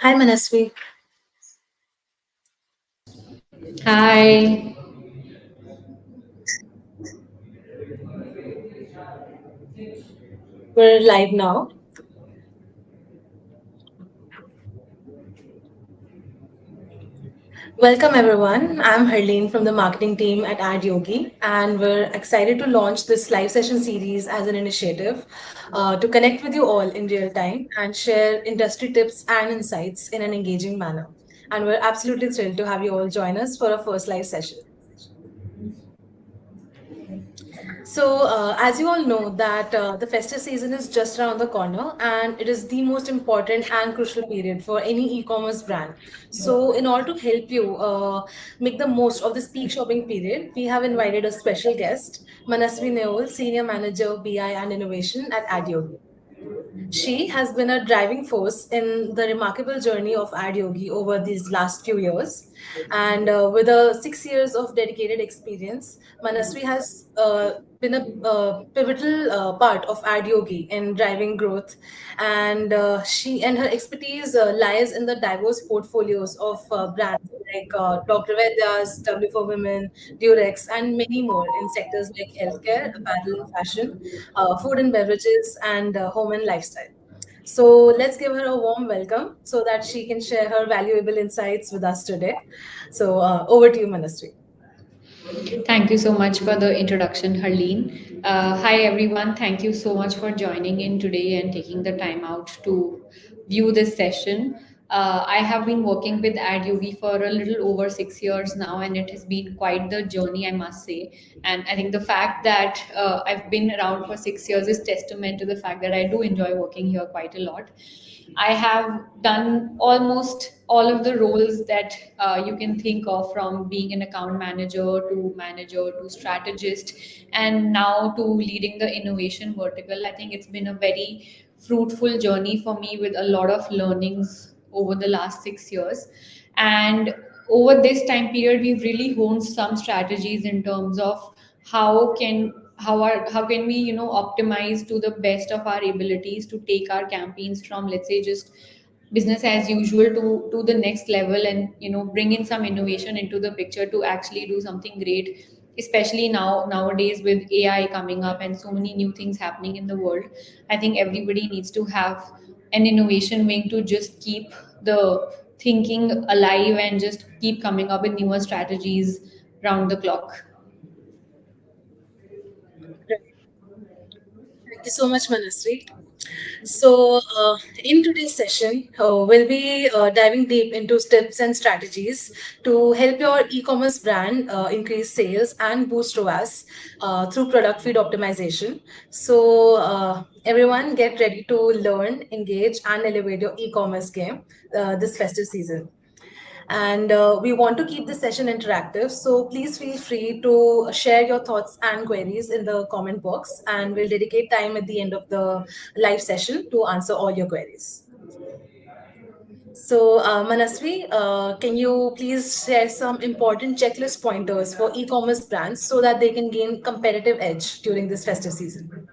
Hi, Manasvi. Hi. We're live now. Welcome, everyone. I'm Harleen from the marketing team at AdYogi, and we're excited to launch this live session series as an initiative to connect with you all in real time and share industry tips and insights in an engaging manner. And we're absolutely thrilled to have you all join us for our first live session. So, as you all know, that the festive season is just around the corner, and it is the most important and crucial period for any e-commerce brand. So, in order to help you make the most of this peak shopping period, we have invited a special guest, Manasvi Neyol, Senior Manager BI and Innovation at Adyogi. She has been a driving force in the remarkable journey of Ad Yogi over these last few years. And with 6 years of dedicated experience, Manasvi has been a pivotal part of Ad Yogi in driving growth. And she and her expertise lies in the diverse portfolios of brands like Dr. Vedya's, W for Women, Durex, and many more in sectors like healthcare, apparel and fashion, food and beverages, and home and lifestyle. So let's give her a warm welcome so that she can share her valuable insights with us today. So over to you, Manasri. Thank you so much for the introduction, Harleen. Hi, everyone. Thank you so much for joining in today and taking the time out to view this session. I have been working with Ad Yogi for a little over 6 years now, and it has been quite the journey, I must say. And I think the fact that I've been around for 6 years is testament to the fact that I do enjoy working here quite a lot. I have done almost all of the roles that you can think of, from being an account manager to strategist, and now to leading the innovation vertical. I think it's been a very fruitful journey for me with a lot of learnings over the last 6 years. And over this time period, we've really honed some strategies in terms of how can we optimize to the best of our abilities to take our campaigns from, let's say, just business as usual to the next level, and bring in some innovation into the picture to actually do something great, especially nowadays with AI coming up and so many new things happening in the world. I think everybody needs to have an innovation wing to just keep the thinking alive and just keep coming up with newer strategies round the clock. Thank you so much, Manasri. So, in today's session, we'll be diving deep into tips and strategies to help your e-commerce brand increase sales and boost ROAS through product feed optimization. So, everyone, get ready to learn, engage, and elevate your e-commerce game this festive season. And we want to keep the session interactive. So please feel free to share your thoughts and queries in the comment box, and we'll dedicate time at the end of the live session to answer all your queries. So, Manasvi, can you please share some important checklist pointers for e-commerce brands so that they can gain competitive edge during this festive season?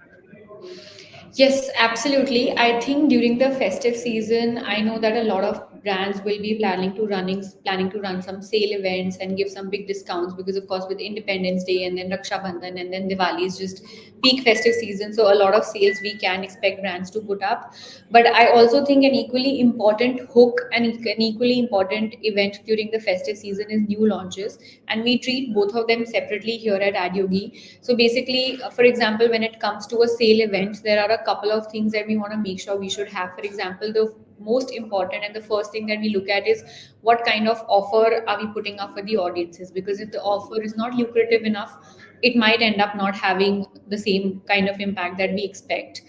Yes, absolutely. I think during the festive season, I know that a lot of brands will be planning to run some sale events and give some big discounts, because of course with Independence Day and then Raksha Bandhan and then Diwali is just peak festive season. So a lot of sales we can expect brands to put up. But I also think an equally important hook and an equally important event during the festive season is new launches, and we treat both of them separately here at Adyogi. So basically, for example, when it comes to a sale event, there are a couple of things that we want to make sure we should have. For example, the most important and the first thing that we look at is what kind of offer are we putting up for the audiences, because if the offer is not lucrative enough, it might end up not having the same kind of impact that we expect.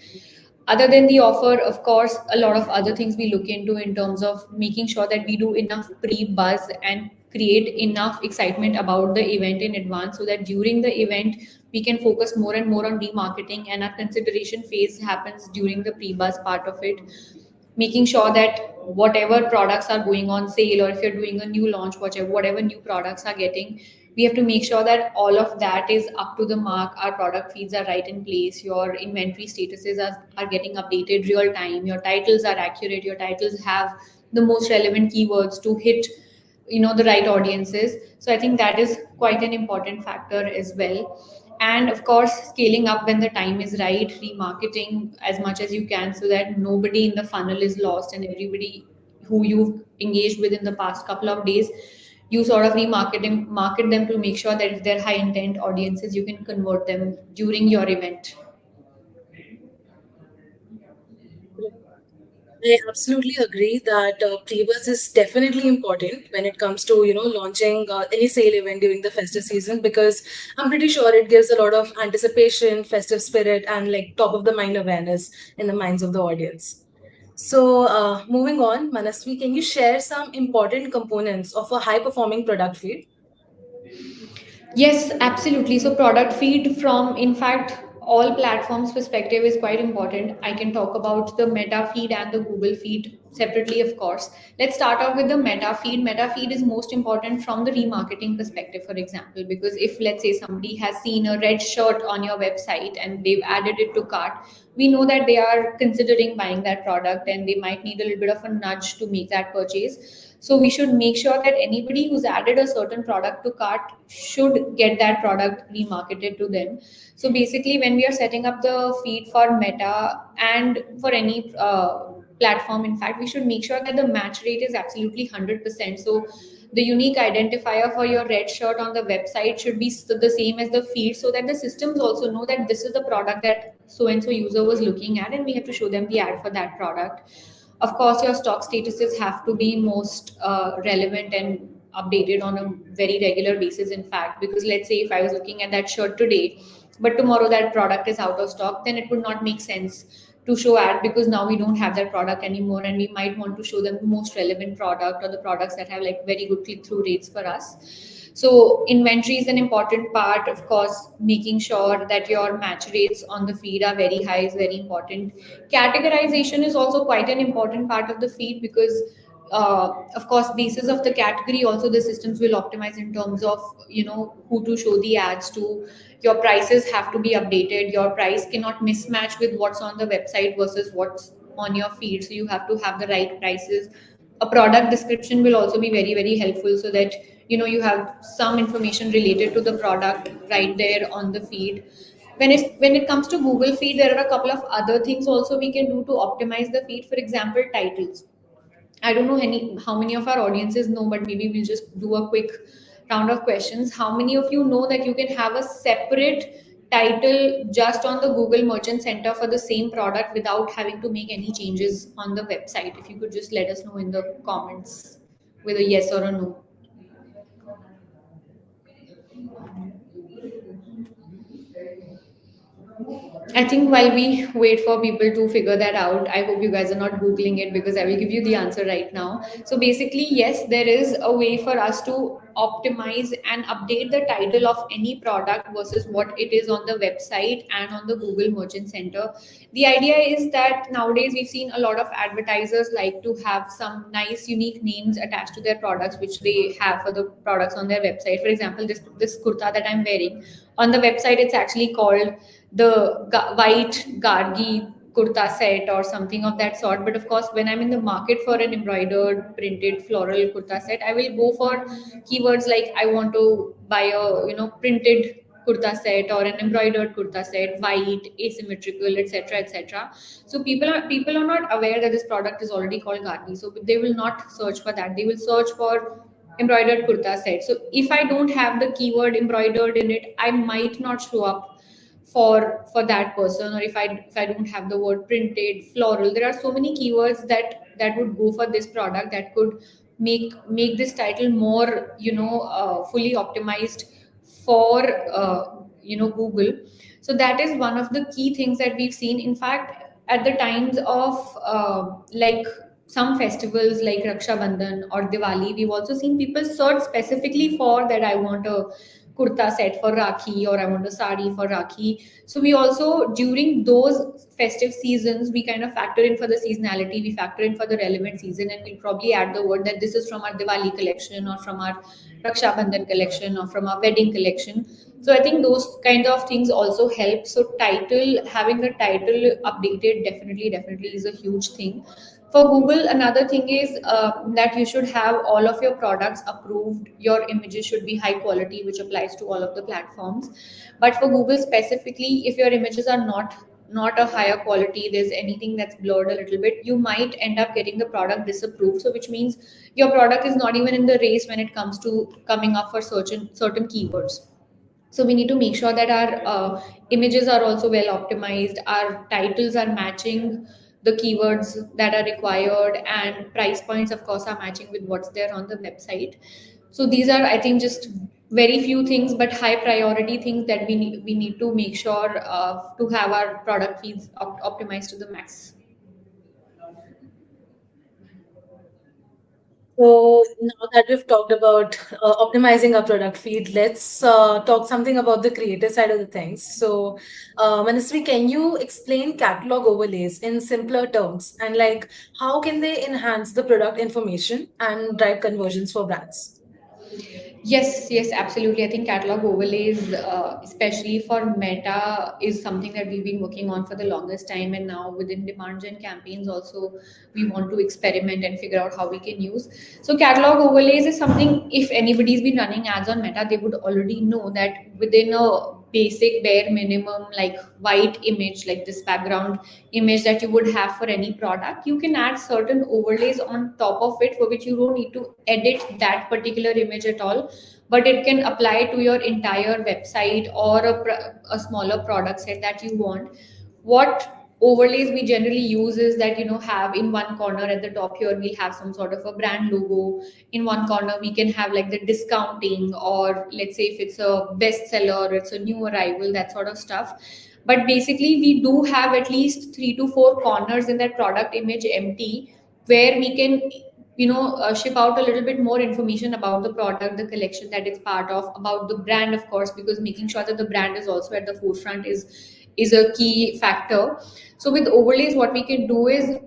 Other than the offer, of course, a lot of other things we look into in terms of making sure that we do enough pre-buzz and create enough excitement about the event in advance, so that during the event we can focus more and more on remarketing, and our consideration phase happens during the pre-buzz part of it, making sure that whatever products are going on sale, or if you're doing a new launch, whatever new products are getting, we have to make sure that all of that is up to the mark. Our product feeds are right in place, your inventory statuses are getting updated real time, your titles are accurate, your titles have the most relevant keywords to hit the right audiences. So I think that is quite an important factor as well. And of course, scaling up when the time is right, remarketing as much as you can so that nobody in the funnel is lost, and everybody who you've engaged with in the past couple of days, you sort of market them to make sure that if they're high intent audiences, you can convert them during your event. I absolutely agree that pre-buzz is definitely important when it comes to launching any sale event during the festive season, because I'm pretty sure it gives a lot of anticipation, festive spirit, and like top of the mind awareness in the minds of the audience. So moving on, Manasvi, can you share some important components of a high performing product feed? Yes, absolutely. So product feed from, in fact, all platforms perspective is quite important. I can talk about the Meta feed and the Google feed separately, of course. Let's start off with the Meta feed. Meta feed is most important from the remarketing perspective, for example, because if, let's say, somebody has seen a red shirt on your website and they've added it to cart, we know that they are considering buying that product and they might need a little bit of a nudge to make that purchase. So we should make sure that anybody who's added a certain product to cart should get that product remarketed to them. So basically, when we are setting up the feed for Meta and for any platform, in fact, we should make sure that the match rate is absolutely 100%. So the unique identifier for your red shirt on the website should be the same as the feed, so that the systems also know that this is the product that so and so user was looking at, and we have to show them the ad for that product. Of course, your stock statuses have to be most relevant and updated on a very regular basis, in fact, because let's say if I was looking at that shirt today, but tomorrow that product is out of stock, then it would not make sense to show ad, because now we don't have that product anymore, and we might want to show them the most relevant product or the products that have like very good click-through rates for us. So inventory is an important part. Of course, making sure that your match rates on the feed are very high is very important. Categorization is also quite an important part of the feed, because of course, basis of the category also the systems will optimize in terms of who to show the ads to. Your prices have to be updated. Your price cannot mismatch with what's on the website versus what's on your feed, so you have to have the right prices. A product description will also be very very helpful, so that you have some information related to the product right there on the feed. When it comes to Google feed, there are a couple of other things also we can do to optimize the feed. For example, titles. I don't know how many of our audiences know, but maybe we'll just do a quick round of questions. How many of you know that you can have a separate title just on the Google Merchant Center for the same product without having to make any changes on the website? If you could just let us know in the comments with a yes or a no. I think while we wait for people to figure that out, I hope you guys are not Googling it, because I will give you the answer right now. So basically, yes, there is a way for us to optimize and update the title of any product versus what it is on the website and on the Google Merchant Center. The idea is that nowadays we've seen a lot of advertisers like to have some nice unique names attached to their products, which they have for the products on their website. For example, this kurta that I'm wearing, on the website it's actually called the white gargi kurta set or something of that sort. But of course, when I'm in the market for an embroidered printed floral kurta set, I will go for keywords like I want to buy a printed kurta set or an embroidered kurta set, white, asymmetrical, etc., etc. So people are not aware that this product is already called gargi, so they will not search for that. They will search for embroidered kurta set. So if I don't have the keyword embroidered in it, I might not show up for that person. Or if I don't have the word printed, floral, there are so many keywords that would go for this product, that could make this title more fully optimized for Google. So that is one of the key things that we've seen. In fact, at the times of like some festivals like Raksha Bandhan or Diwali, we've also seen people search specifically for that. I want a kurta set for Rakhi, or I want a sari for Rakhi. So we also, during those festive seasons, we kind of factor in for the seasonality, we factor in for the relevant season, and we'll probably add the word that this is from our Diwali collection, or from our Raksha Bandhan collection, or from our wedding collection. So I think those kind of things also help. So having the title updated definitely is a huge thing. For Google, another thing is that you should have all of your products approved. Your images should be high quality, which applies to all of the platforms. But for Google specifically, if your images are not a higher quality, there's anything that's blurred a little bit, you might end up getting the product disapproved. So which means your product is not even in the race when it comes to coming up for certain keywords. So we need to make sure that our images are also well optimized, our titles are matching the keywords that are required, and price points of course are matching with what's there on the website. So these are, I think, just very few things but high priority things that we need to make sure to have our product feeds optimized to the max. So now that we've talked about optimizing our product feed, let's talk something about the creative side of the things. So, Manasvi, can you explain catalog overlays in simpler terms and like how can they enhance the product information and drive conversions for brands? Yes, yes, absolutely. I think catalog overlays, especially for Meta, is something that we've been working on for the longest time. And now within demand gen campaigns, also we want to experiment and figure out how we can use. So catalog overlays is something. If anybody's been running ads on Meta, they would already know that within a basic bare minimum like white image, like this background image that you would have for any product, you can add certain overlays on top of it for which you don't need to edit that particular image at all, but it can apply to your entire website or a smaller product set that you want. What overlays we generally use is that, have in one corner at the top here we'll have some sort of a brand logo. In one corner we can have like the discounting, or let's say if it's a bestseller, it's a new arrival, that sort of stuff. But basically we do have at least 3 to 4 corners in that product image empty, where we can ship out a little bit more information about the product, the collection that it's part of, about the brand of course, because making sure that the brand is also at the forefront is a key factor. So with overlays, what we can do is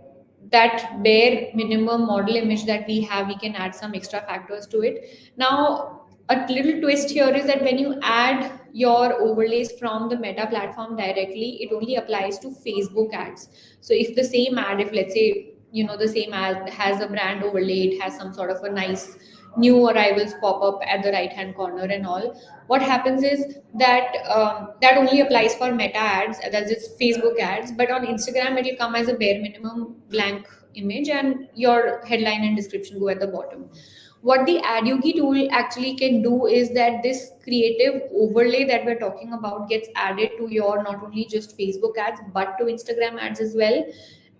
that bare minimum model image that we have, we can add some extra factors to it. Now, a little twist here is that when you add your overlays from the Meta platform directly, it only applies to Facebook ads. So if the same ad, if let's say, the same ad has a brand overlay, it has some sort of a nice new arrivals pop up at the right hand corner and all, what happens is that that only applies for Meta ads, that's just Facebook ads. But on Instagram, it will come as a bare minimum blank image, and your headline and description go at the bottom. What the Adyogi tool actually can do is that this creative overlay that we're talking about gets added to your not only just Facebook ads but to Instagram ads as well.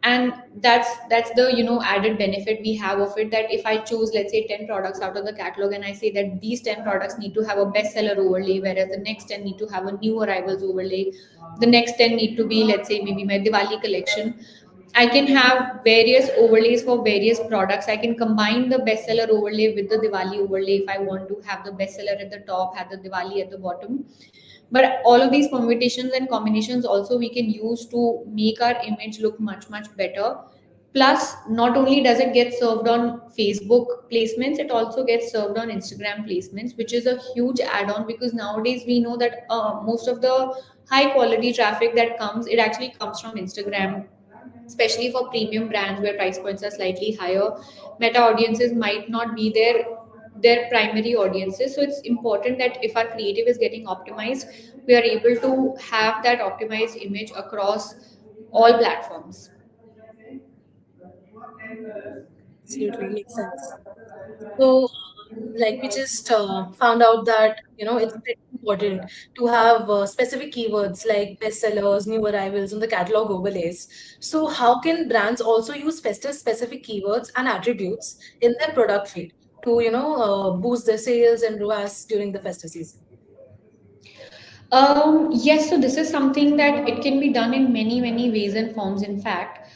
And that's the added benefit we have of it, that if I choose, let's say, 10 products out of the catalog, and I say that these 10 products need to have a bestseller overlay, whereas the next 10 need to have a new arrivals overlay, the next 10 need to be, let's say, maybe my Diwali collection, I can have various overlays for various products. I can combine the bestseller overlay with the Diwali overlay if I want to have the bestseller at the top, have the Diwali at the bottom. But all of these permutations and combinations also we can use to make our image look much, much better. Plus, not only does it get served on Facebook placements, it also gets served on Instagram placements, which is a huge add-on, because nowadays we know that most of the high quality traffic that comes, it actually comes from Instagram, especially for premium brands where price points are slightly higher. Meta audiences might not be their primary audiences. So it's important that if our creative is getting optimized, we are able to have that optimized image across all platforms. Absolutely makes sense. So, like we just found out that it's pretty important to have specific keywords like bestsellers, new arrivals, and the catalog overlays. So, how can brands also use festive specific keywords and attributes in their product feed to boost their sales and ROAS during the festive season? Yes, so this is something that it can be done in many, many ways and forms. In fact,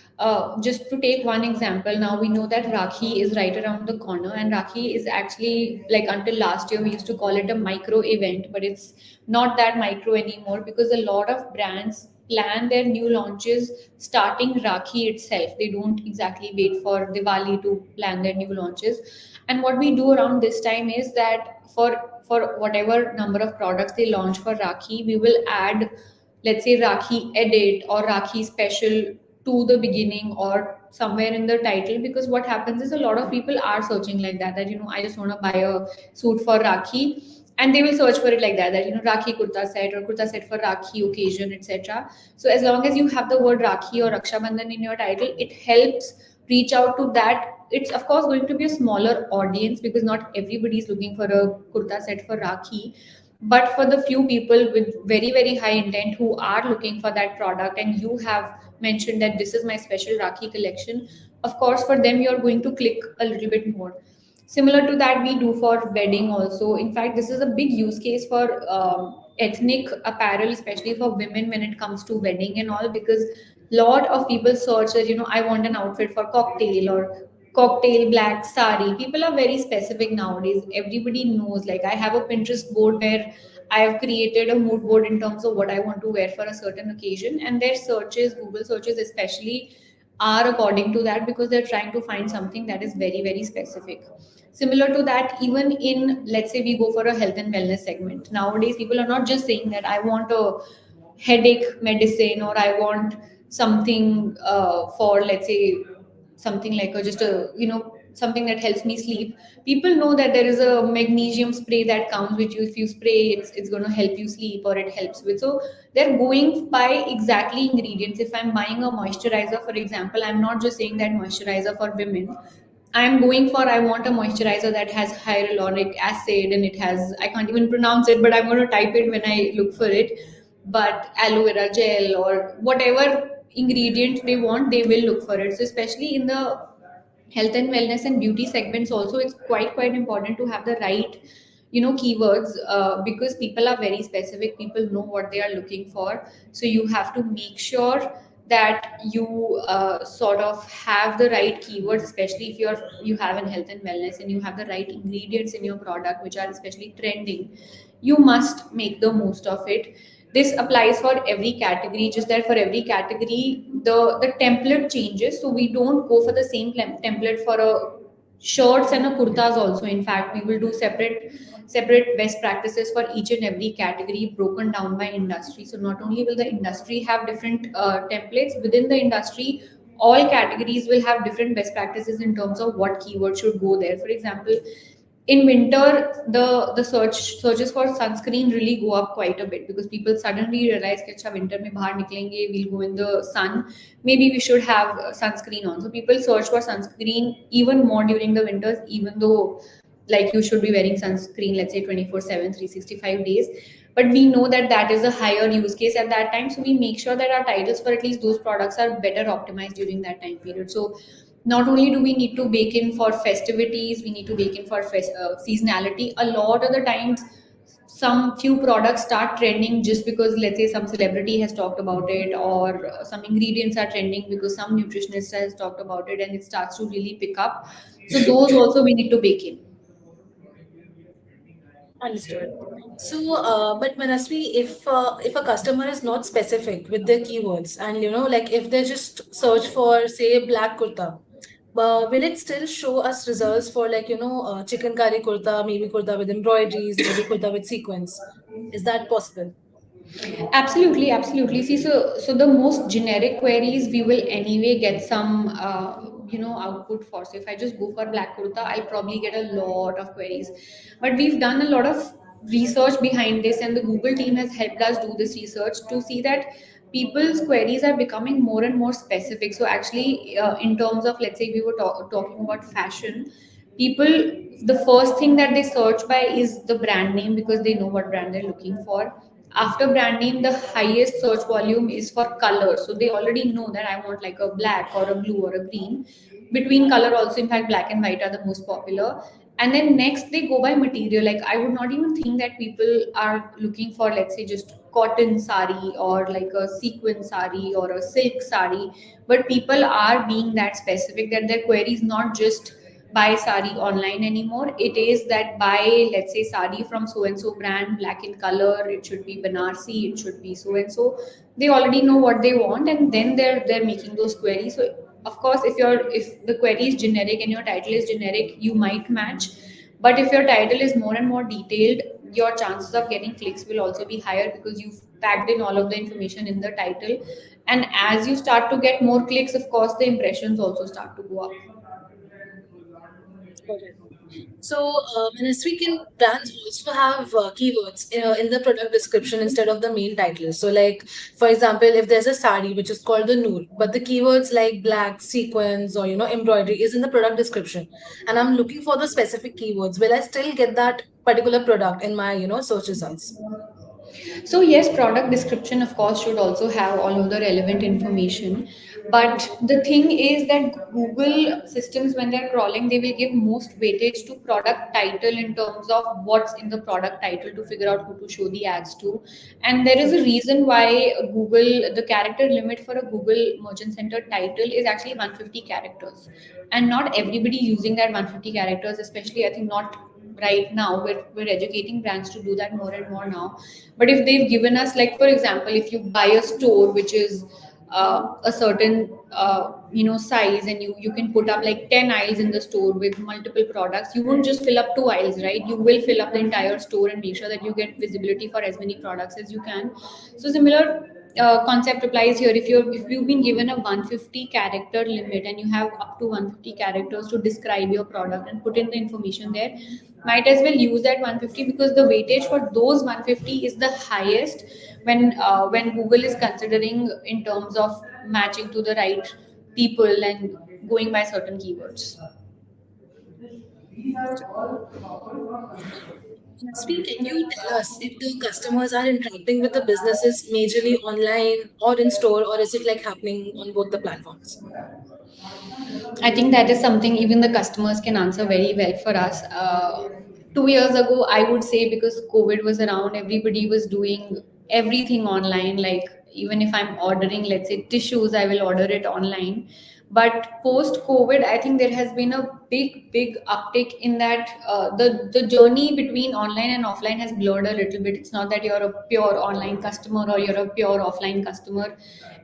just to take one example, now we know that Rakhi is right around the corner, and Rakhi is actually, like, until last year we used to call it a micro event, but it's not that micro anymore, because a lot of brands plan their new launches starting Rakhi itself. They don't exactly wait for Diwali to plan their new launches. And what we do around this time is that for whatever number of products they launch for Rakhi, we will add, let's say, Rakhi edit or Rakhi special to the beginning or somewhere in the title, because what happens is a lot of people are searching like that I just want to buy a suit for Rakhi, and they will search for it like that Rakhi kurta set or kurta set for Rakhi occasion, etc. So as long as you have the word Rakhi or Raksha Bandhan in your title, it helps reach out to that. It's of course going to be a smaller audience because not everybody is looking for a kurta set for Rakhi, but for the few people with very very high intent who are looking for that product, and you have mentioned that this is my special Rakhi collection, of course for them you're going to click a little bit more. Similar to that, we do for wedding also. In fact, this is a big use case for ethnic apparel, especially for women when it comes to wedding and all, because lot of people search that I want an outfit for cocktail or cocktail black sari. People are very specific nowadays. Everybody knows. Like I have a Pinterest board where I have created a mood board in terms of what I want to wear for a certain occasion, and their searches, Google searches especially, are according to that because they're trying to find something that is very very specific. Similar to that, even in, let's say we go for a health and wellness segment, nowadays people are not just saying that I want a headache medicine or I want something for, let's say, something like a, just a something that helps me sleep. People know that there is a magnesium spray that comes with you. If you spray, it's going to help you sleep or it helps with. So they're going by exactly ingredients. If I'm buying a moisturizer, for example, I'm not just saying that moisturizer for women. I'm going for, I want a moisturizer that has hyaluronic acid and it has, I can't even pronounce it, but I'm going to type it when I look for it. But aloe vera gel or whatever ingredient they want, they will look for it. So especially in the health and wellness and beauty segments also, it's quite important to have the right keywords, because people are very specific. People know what they are looking for. So you have to make sure that you sort of have the right keywords, especially if you have in health and wellness and you have the right ingredients in your product which are especially trending. You must make the most of it. This applies for every category, just that for every category the template changes. So we don't go for the same template for a shirts and a kurtas also. In fact, we will do separate best practices for each and every category, broken down by industry. So not only will the industry have different templates, within the industry all categories will have different best practices in terms of what keyword should go there. For example, in winter, the searches for sunscreen really go up quite a bit because people suddenly realize that acha winter mein bahar niklenge, we'll go in the sun, maybe we should have sunscreen on. So people search for sunscreen even more during the winters, even though like you should be wearing sunscreen, let's say 24/7, 365 days. But we know that that is a higher use case at that time, so we make sure that our titles for at least those products are better optimized during that time period. So not only do we need to bake in for festivities, we need to bake in for seasonality. A lot of the times some few products start trending just because, let's say, some celebrity has talked about it, or some ingredients are trending because some nutritionist has talked about it, and it starts to really pick up. So those also we need to bake in. Understood. So, but Manasvi, if a customer is not specific with their keywords, and like if they just search for say black kurta, will it still show us results for like chicken curry kurta, maybe kurta with embroideries, maybe kurta with sequins? Is that possible? Absolutely, absolutely. See, so the most generic queries we will anyway get some output for. So if I just go for black kurta, I'll probably get a lot of queries. But we've done a lot of research behind this, and the Google team has helped us do this research to see that people's queries are becoming more and more specific. So actually, in terms of, let's say we were talking about fashion, people, the first thing that they search by is the brand name because they know what brand they're looking for. After brand name, the highest search volume is for color, so they already know that I want like a black or a blue or a green. Between color also, in fact black and white are the most popular. And then next they go by material. Like I would not even think that people are looking for, let's say, just cotton sari or like a sequin sari or a silk sari, but people are being that specific that their query is not just buy sari online anymore. It is that buy, let's say, sari from so and so brand, black in color, it should be Banarsi, it should be so and so. They already know what they want, and then they're making those queries. So of course, if the query is generic and your title is generic, you might match. But if your title is more and more detailed, your chances of getting clicks will also be higher because you've packed in all of the information in the title. And as you start to get more clicks, of course the impressions also start to go up. Correct. So, Manasvi, can brands also have keywords in the product description instead of the main title? So, like, for example, if there's a sari which is called the Noor, but the keywords like black, sequins, or embroidery is in the product description, and I'm looking for the specific keywords, will I still get that particular product in my search results? So yes, product description of course should also have all of the relevant information. But the thing is that Google systems, when they're crawling, they will give most weightage to product title in terms of what's in the product title to figure out who to show the ads to. And there is a reason why Google, the character limit for a Google Merchant Center title is actually 150 characters. And not everybody using that 150 characters, especially I think not right now. We're educating brands to do that more and more now. But if they've given us, like for example, if you buy a store which is a certain size, and you can put up like 10 aisles in the store with multiple products, you won't just fill up 2 aisles, right? You will fill up the entire store and make sure that you get visibility for as many products as you can. So similar concept applies here. If you've been given a 150 character limit and you have up to 150 characters to describe your product and put in the information there, might as well use that 150, because the weightage for those 150 is the highest when Google is considering in terms of matching to the right people and going by certain keywords. Manasvi, can you tell us if the customers are interacting with the businesses majorly online or in store, or is it like happening on both the platforms? I think that is something even the customers can answer very well for us. 2 years ago, I would say, because COVID was around, everybody was doing everything online. Like, even if I'm ordering, let's say, tissues, I will order it online. But post COVID, I think there has been a big uptick in that. The journey between online and offline has blurred a little bit. It's not that you're a pure online customer or you're a pure offline customer.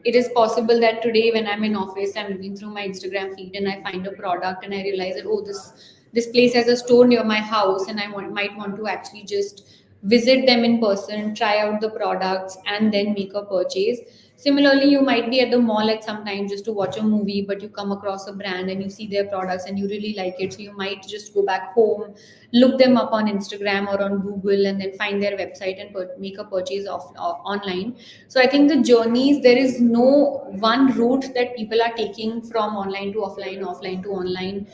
It is possible that today when I'm in office, I'm looking through my Instagram feed and I find a product and I realize that, oh, this place has a store near my house, and might want to actually just visit them in person, try out the products, and then make a purchase. Similarly, you might be at the mall at some time just to watch a movie, but you come across a brand and you see their products and you really like it. So you might just go back home, look them up on Instagram or on Google, and then find their website and make a purchase online. So I think the journeys, there is no one route that people are taking from online to offline, offline to online.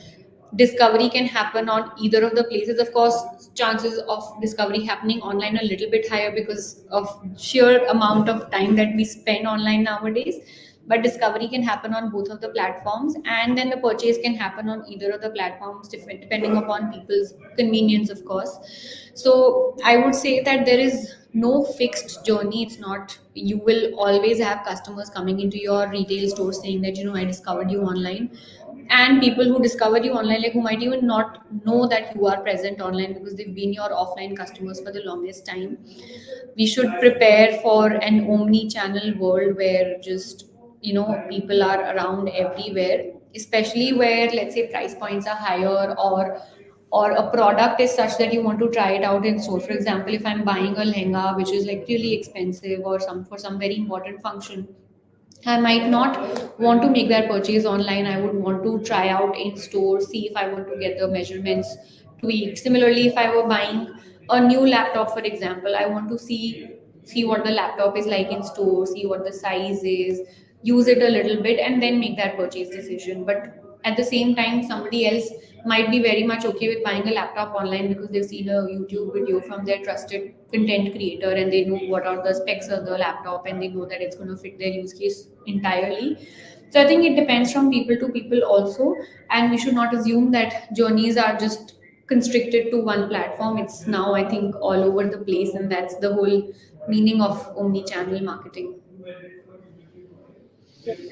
Discovery can happen on either of the places. Of course, chances of discovery happening online a little bit higher because of sheer amount of time that we spend online nowadays. But discovery can happen on both of the platforms, and then the purchase can happen on either of the platforms, different depending upon people's convenience, of course. So I would say that there is no fixed journey. It's not, you will always have customers coming into your retail store saying that, I discovered you online. And people who discover you online, like, who might even not know that you are present online because they've been your offline customers for the longest time. We should prepare for an omni channel world where just, people are around everywhere, especially where, let's say, price points are higher, or a product is such that you want to try it out in store. For example, if I'm buying a lehenga which is like really expensive, or some for some very important function, I might not want to make that purchase online. I would want to try out in store, see if I want to get the measurements tweaked. Similarly, if I were buying a new laptop, for example, I want to see what the laptop is like in store, see what the size is, use it a little bit, and then make that purchase decision. But at the same time, somebody else might be very much okay with buying a laptop online because they've seen a YouTube video from their trusted content creator, and they know what are the specs of the laptop, and they know that it's going to fit their use case entirely. So I think it depends from people to people also, and we should not assume that journeys are just constricted to one platform. It's now, I think, all over the place, and that's the whole meaning of omni-channel marketing.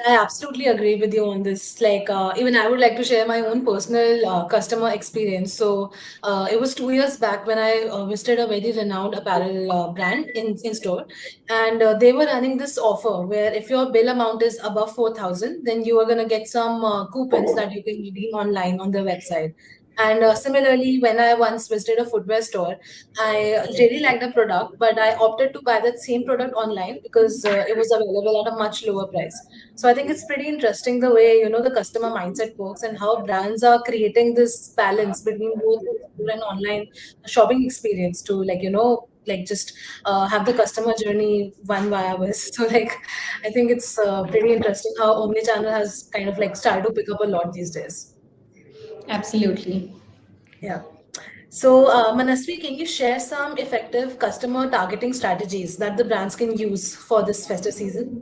I absolutely agree with you on this. Like, even I would like to share my own personal customer experience. So, it was 2 years back when I visited a very renowned apparel brand in store, and they were running this offer where if your bill amount is above 4,000, then you are gonna get some coupons that you can redeem online on their website. And similarly, when I once visited a footwear store, I really liked the product, but I opted to buy that same product online because it was available at a much lower price. So I think it's pretty interesting the way, the customer mindset works and how brands are creating this balance between both the store and online shopping experience to, like just have the customer journey one via us. So like, I think it's pretty interesting how omnichannel has kind of like started to pick up a lot these days. Absolutely. Yeah. So, Manasvi, can you share some effective customer targeting strategies that the brands can use for this festive season?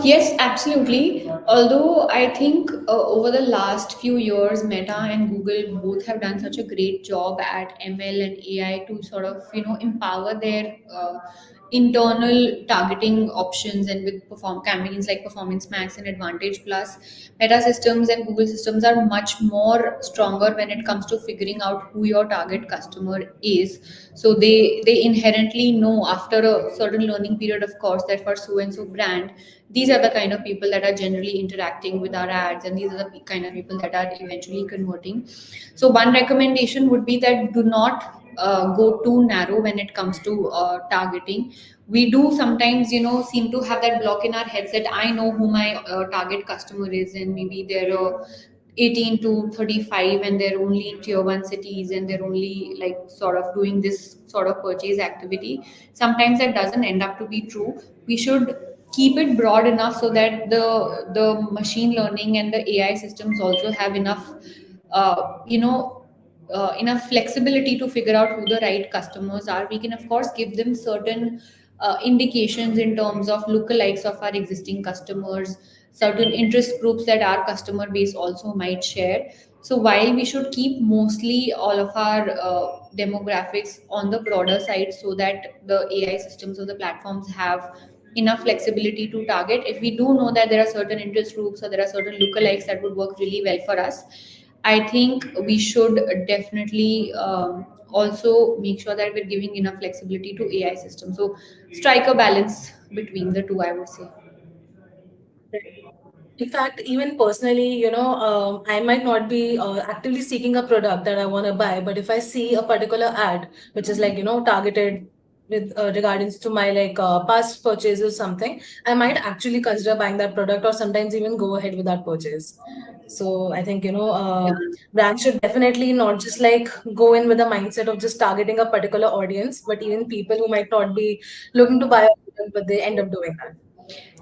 Yes, absolutely. Although I think over the last few years, Meta and Google both have done such a great job at ML and AI to sort of empower their internal targeting options, and with perform campaigns like Performance Max and Advantage Plus, Meta systems and Google systems are much more stronger when it comes to figuring out who your target customer is. So they inherently know after a certain learning period, of course, that for so and so brand, these are the kind of people that are generally interacting with our ads, and these are the kind of people that are eventually converting. So one recommendation would be that do not go too narrow when it comes to targeting. We do sometimes seem to have that block in our heads that I know who my target customer is, and maybe they're 18 to 35, and they're only in tier 1 cities, and they're only like sort of doing this sort of purchase activity. Sometimes that doesn't end up to be true. We should keep it broad enough so that the machine learning and the AI systems also have enough uh, you know enough flexibility to figure out who the right customers are. We can of course give them certain indications in terms of lookalikes of our existing customers, certain interest groups that our customer base also might share. So while we should keep mostly all of our demographics on the broader side so that the AI systems or the platforms have enough flexibility to target, if we do know that there are certain interest groups or there are certain lookalikes that would work really well for us, I think we should definitely also make sure that we're giving enough flexibility to AI systems. So strike a balance between the two, I would say. In fact, even personally, I might not be actively seeking a product that I want to buy, but if I see a particular ad which is like, targeted with regarding to my like past purchases or something, I might actually consider buying that product or sometimes even go ahead with that purchase. So I think, Yeah. brands should definitely not just like go in with the mindset of just targeting a particular audience, but even people who might not be looking to buy a product, but they end up doing that.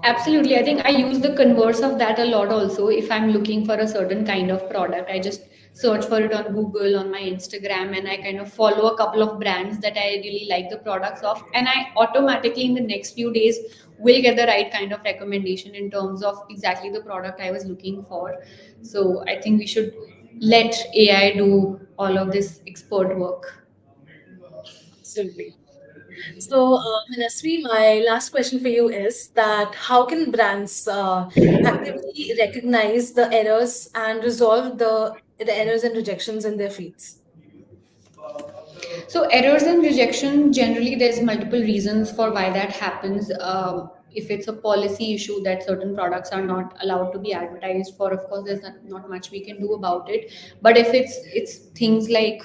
Absolutely. I think I use the converse of that a lot also. If I'm looking for a certain kind of product, I just search for it on Google, on my Instagram, and I kind of follow a couple of brands that I really like the products of. And I automatically, in the next few days, will get the right kind of recommendation in terms of exactly the product I was looking for. So I think we should let AI do all of this expert work. Absolutely. So, Manasvi, my last question for you is that how can brands actively recognize the errors and resolve the errors and rejections in their feeds? So errors and rejection, generally there's multiple reasons for why that happens. If it's a policy issue that certain products are not allowed to be advertised for, of course there's not much we can do about it. But if it's things like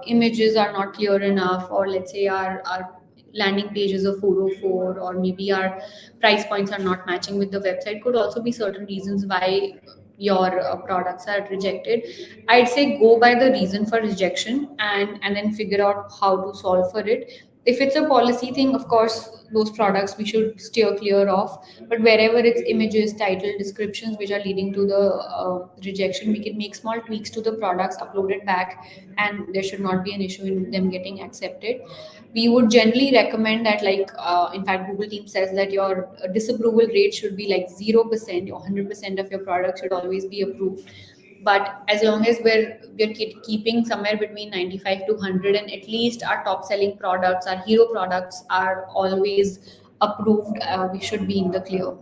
images are not clear enough, or let's say our landing page is a 404, or maybe our price points are not matching with the website, could also be certain reasons why your products are rejected. I'd say go by the reason for rejection, and then figure out how to solve for it. If it's a policy thing, of course those products we should steer clear of. But wherever it's images, title, descriptions which are leading to the rejection, we can make small tweaks to the products, upload it back, and there should not be an issue in them getting accepted. We would generally recommend that, like in fact Google team says that your disapproval rate should be like 0%. Your 100% of your product should always be approved. But as long as we're keeping somewhere between 95 to 100, and at least our top selling products, our hero products, are always approved, we should be in the clear.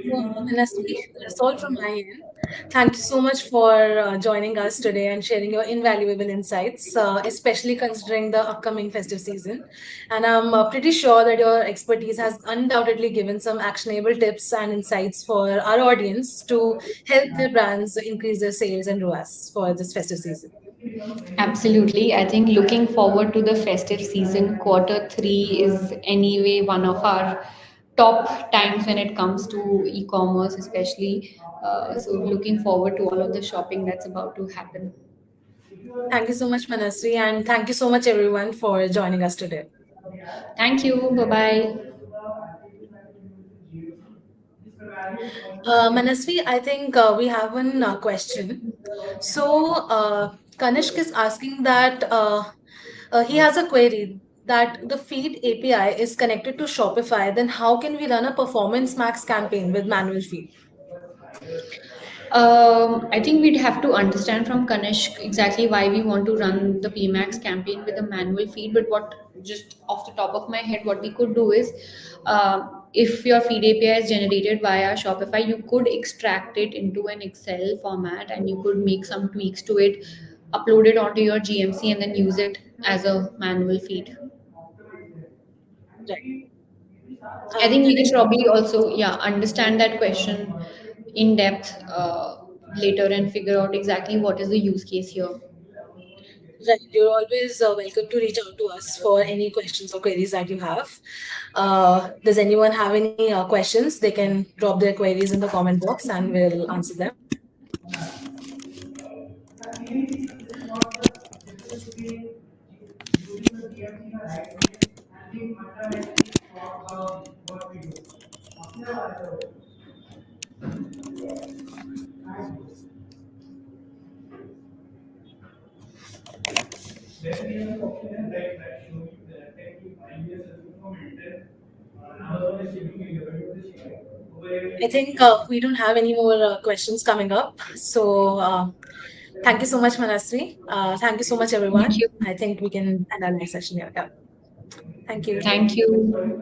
So, Manasvi, that's all from my end. Thank you so much for joining us today and sharing your invaluable insights, especially considering the upcoming festive season. And I'm pretty sure that your expertise has undoubtedly given some actionable tips and insights for our audience to help their brands increase their sales and ROAS for this festive season. Absolutely. I think looking forward to the festive season, quarter three is anyway one of our top times when it comes to e-commerce, especially. So looking forward to all of the shopping that's about to happen. Thank you so much, Manasvi, and thank you so much, everyone, for joining us today. Thank you. Bye bye. Manasvi, I think we have one question. So, Kanishk is asking that he has a query that the feed API is connected to Shopify, then how can we run a performance max campaign with manual feed? I think we'd have to understand from Kanishk exactly why we want to run the PMAX campaign with a manual feed. But what, just off the top of my head, what we could do is, if your feed API is generated via Shopify, you could extract it into an Excel format and you could make some tweaks to it, upload it onto your GMC, and then use it as a manual feed. Right. I think we can Kanishk, probably also, yeah, understand that question in depth later and figure out exactly what is the use case here. right. You're always welcome to reach out to us for any questions or queries that you have. Does anyone have any questions? They can drop their queries in the comment box and we'll answer them. I think we don't have any more questions coming up. So, thank you so much, Manasri. Thank you so much, Thank everyone. you. I think we can end our next session here. Yeah. Thank you. Thank you.